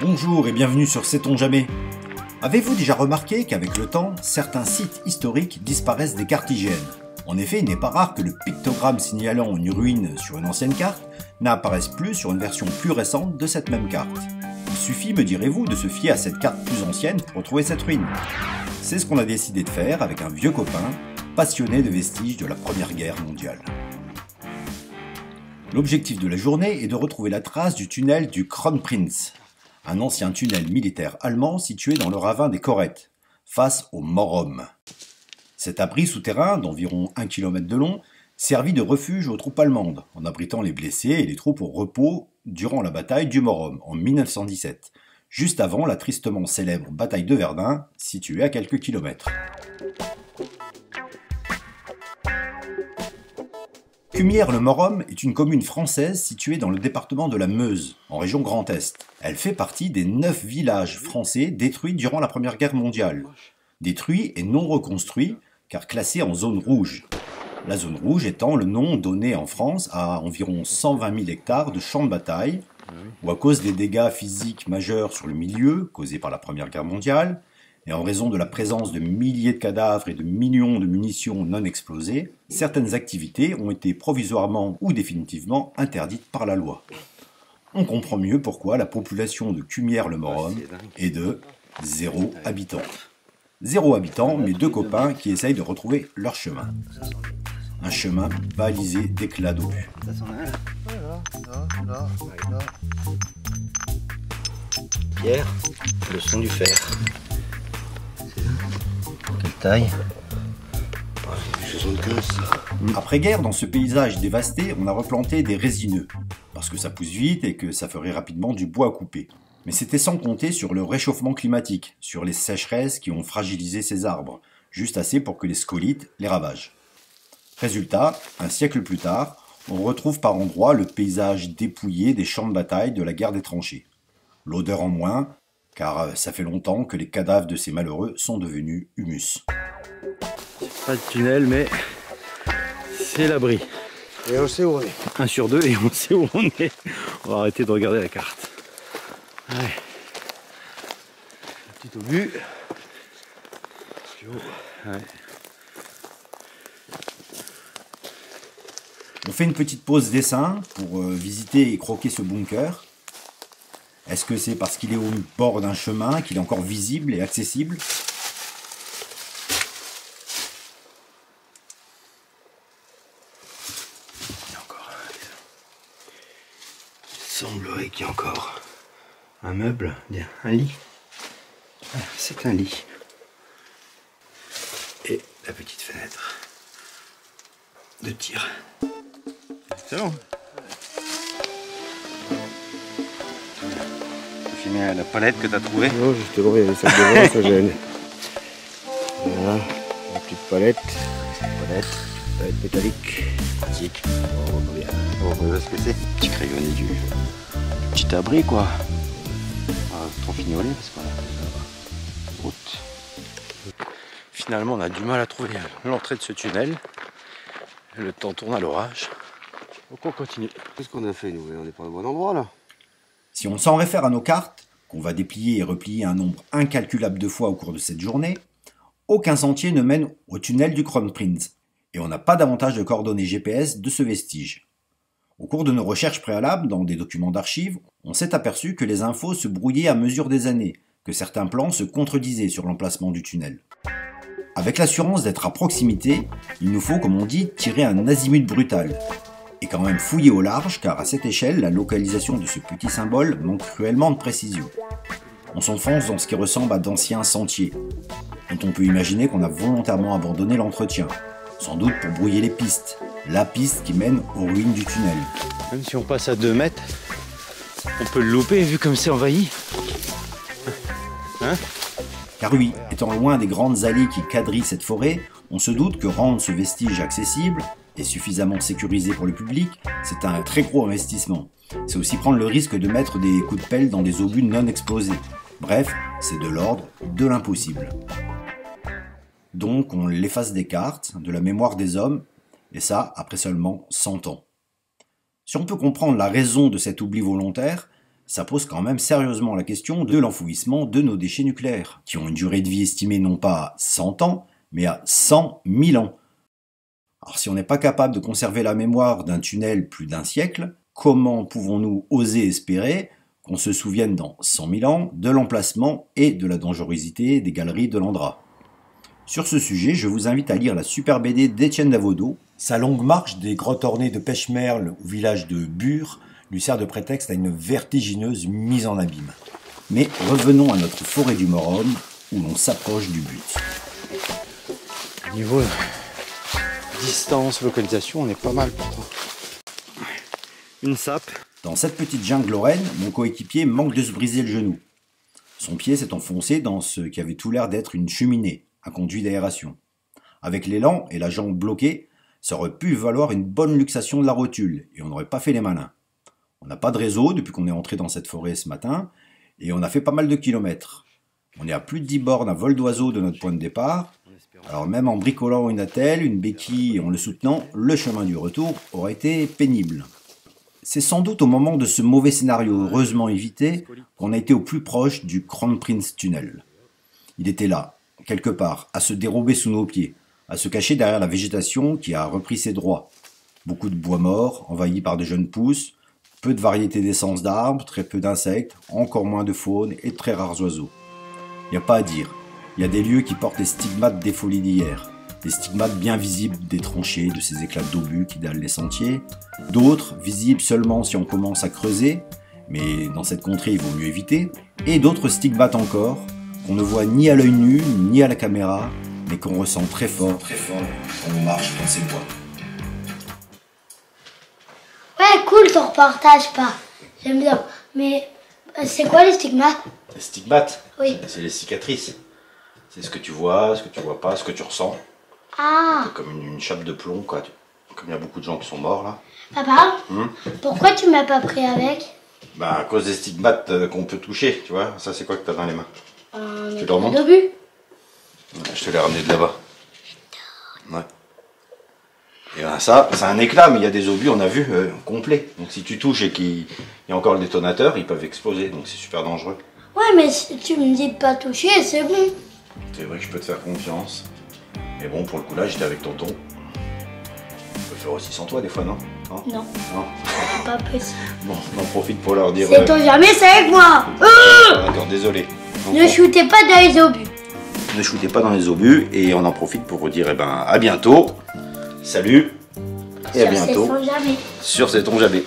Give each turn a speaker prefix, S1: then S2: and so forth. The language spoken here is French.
S1: Bonjour et bienvenue sur Sait-on jamais. Avez-vous déjà remarqué qu'avec le temps, certains sites historiques disparaissent des cartes IGN? En effet, il n'est pas rare que le pictogramme signalant une ruine sur une ancienne carte n'apparaisse plus sur une version plus récente de cette même carte. Il suffit, me direz-vous, de se fier à cette carte plus ancienne pour retrouver cette ruine. C'est ce qu'on a décidé de faire avec un vieux copain, passionné de vestiges de la Première Guerre mondiale. L'objectif de la journée est de retrouver la trace du tunnel du Kronprinz, un ancien tunnel militaire allemand situé dans le ravin des Correttes, face au Morom. Cet abri souterrain d'environ 1 km de long servit de refuge aux troupes allemandes, en abritant les blessés et les troupes au repos durant la bataille du Morom en 1917, juste avant la tristement célèbre bataille de Verdun, située à quelques kilomètres. Cumières-le-Morom est une commune française située dans le département de la Meuse, en région Grand Est. Elle fait partie des 9 villages français détruits durant la Première Guerre mondiale. Détruits et non reconstruits, car classés en zone rouge. La zone rouge étant le nom donné en France à environ 120 000 hectares de champs de bataille, où à cause des dégâts physiques majeurs sur le milieu, causés par la Première Guerre mondiale, et en raison de la présence de milliers de cadavres et de millions de munitions non explosées, certaines activités ont été provisoirement ou définitivement interdites par la loi. On comprend mieux pourquoi la population de Cumières-le-Morom est de 0 habitants. 0 habitants, mais 2 copains qui essayent de retrouver leur chemin. Un chemin balisé d'éclats d'obus.
S2: Pierre, le son du fer. Quelle taille? 75.
S1: Après-guerre, dans ce paysage dévasté, on a replanté des résineux, parce que ça pousse vite et que ça ferait rapidement du bois à couper. Mais c'était sans compter sur le réchauffement climatique, sur les sécheresses qui ont fragilisé ces arbres, juste assez pour que les scolytes les ravagent. Résultat, un siècle plus tard, on retrouve par endroits le paysage dépouillé des champs de bataille de la guerre des tranchées. L'odeur en moins, car ça fait longtemps que les cadavres de ces malheureux sont devenus humus.
S2: Pas de tunnel, mais c'est l'abri.
S3: Et on sait où on est.
S2: 1 sur 2 et on sait où on est. On va arrêter de regarder la carte. Ouais. Un petit obus. Ouais.
S1: On fait une petite pause dessin pour visiter et croquer ce bunker. Est-ce que c'est parce qu'il est au bord d'un chemin, qu'il est encore visible et accessible ?
S2: Il y a encore il semblerait qu'il y a encore un meuble, un lit. C'est un lit. Et la petite fenêtre de tir. C'est bon. Tu filmé la palette que tu as trouvée?
S3: Non, justement, il y a des sacs de vin, ça gêne. Voilà, la petite palette. Palette métallique.
S2: Pratique.
S3: Oh, bien.
S2: On va ce que c'est. Petit crayonné du petit abri, quoi. Trop fignolé parce qu'on a route. Finalement, on a du mal à trouver l'entrée de ce tunnel. Le temps tourne à l'orage. Donc on continue.
S3: Qu'est-ce qu'on a fait, nous? On n'est pas au bon endroit, là.
S1: Si on s'en réfère à nos cartes, qu'on va déplier et replier un nombre incalculable de fois au cours de cette journée, aucun sentier ne mène au tunnel du Kronprinz, et on n'a pas davantage de coordonnées GPS de ce vestige. Au cours de nos recherches préalables dans des documents d'archives, on s'est aperçu que les infos se brouillaient à mesure des années, que certains plans se contredisaient sur l'emplacement du tunnel. Avec l'assurance d'être à proximité, il nous faut, comme on dit, tirer un azimut brutal. Et quand même fouiller au large, car à cette échelle, la localisation de ce petit symbole manque cruellement de précision. On s'enfonce dans ce qui ressemble à d'anciens sentiers, dont on peut imaginer qu'on a volontairement abandonné l'entretien, sans doute pour brouiller les pistes, la piste qui mène aux ruines du tunnel.
S2: Même si on passe à 2 mètres, on peut le louper vu comme c'est envahi. Hein?
S1: Car oui, étant loin des grandes allées qui quadrillent cette forêt, on se doute que rendre ce vestige accessible et suffisamment sécurisé pour le public, c'est un très gros investissement. C'est aussi prendre le risque de mettre des coups de pelle dans des obus non explosés. Bref, c'est de l'ordre de l'impossible. Donc on l'efface des cartes, de la mémoire des hommes, et ça après seulement 100 ans. Si on peut comprendre la raison de cet oubli volontaire, ça pose quand même sérieusement la question de l'enfouissement de nos déchets nucléaires, qui ont une durée de vie estimée non pas à 100 ans, mais à 100 000 ans. Alors si on n'est pas capable de conserver la mémoire d'un tunnel plus d'un siècle, comment pouvons-nous oser espérer qu'on se souvienne dans 100 000 ans de l'emplacement et de la dangerosité des galeries de l'Andra? Sur ce sujet, je vous invite à lire la super BD d'Étienne Davodo. Sa longue marche des grottes ornées de pêche-merle au village de Bure lui sert de prétexte à une vertigineuse mise en abîme. Mais revenons à notre forêt du Morum, où l'on s'approche du but.
S2: Niveau distance, localisation, on est pas mal pourtant. Une sape.
S1: Dans cette petite jungle lorraine, mon coéquipier manque de se briser le genou. Son pied s'est enfoncé dans ce qui avait tout l'air d'être une cheminée, un conduit d'aération. Avec l'élan et la jambe bloquée, ça aurait pu valoir une bonne luxation de la rotule, et on n'aurait pas fait les malins. On n'a pas de réseau depuis qu'on est entré dans cette forêt ce matin, et on a fait pas mal de kilomètres. On est à plus de 10 bornes à vol d'oiseau de notre point de départ, alors même en bricolant une attelle, une béquille et en le soutenant, le chemin du retour aurait été pénible. C'est sans doute au moment de ce mauvais scénario heureusement évité qu'on a été au plus proche du Kronprinz Tunnel. Il était là, quelque part, à se dérober sous nos pieds, à se cacher derrière la végétation qui a repris ses droits. Beaucoup de bois morts, envahis par de jeunes pousses, peu de variétés d'essences d'arbres, très peu d'insectes, encore moins de faune et de très rares oiseaux. Il n'y a pas à dire, il y a des lieux qui portent les stigmates des folies d'hier, des stigmates bien visibles des tranchées, de ces éclats d'obus qui dallent les sentiers, d'autres visibles seulement si on commence à creuser, mais dans cette contrée il vaut mieux éviter, et d'autres stigmates encore, qu'on ne voit ni à l'œil nu, ni à la caméra, mais qu'on ressent très fort quand on marche dans ces bois.
S4: Ouais, cool ton reportage, pas. J'aime bien. Mais c'est quoi les stigmates?
S1: Les stigmates,
S4: Oui.
S1: c'est les cicatrices. C'est ce que tu vois pas, ce que tu ressens.
S4: Ah.
S1: C'est comme une chape de plomb, quoi. Comme il y a beaucoup de gens qui sont morts, là.
S4: Papa, pourquoi tu m'as pas pris avec?
S1: Bah, à cause des stigmates qu'on peut toucher, tu vois. Ça, c'est quoi que t'as dans les mains? Tu le remontes?
S4: D'obus.
S1: Je te l'ai ramené de là-bas. Ouais. Et ben ça, c'est un éclat, mais il y a des obus, on a vu, complets. Donc si tu touches et qu'il y a encore le détonateur, ils peuvent exploser, donc c'est super dangereux.
S4: Ouais, mais si tu me dis de pas toucher, c'est bon.
S1: C'est vrai que je peux te faire confiance. Mais bon, pour le coup là, j'étais avec tonton. On peut faire aussi sans toi des fois, non?
S4: Non,
S1: Non.
S4: c'est pas possible.
S1: Bon, on en profite pour leur dire...
S4: C'est ton jamais, c'est avec moi.
S1: D'accord, désolé. Donc,
S4: Ne shootez pas dans les obus.
S1: ne shootez pas dans les obus, et on en profite pour vous dire, eh ben, à bientôt. Salut, et à bientôt
S4: Sur ces jamais.
S1: sur C'est ton jamais.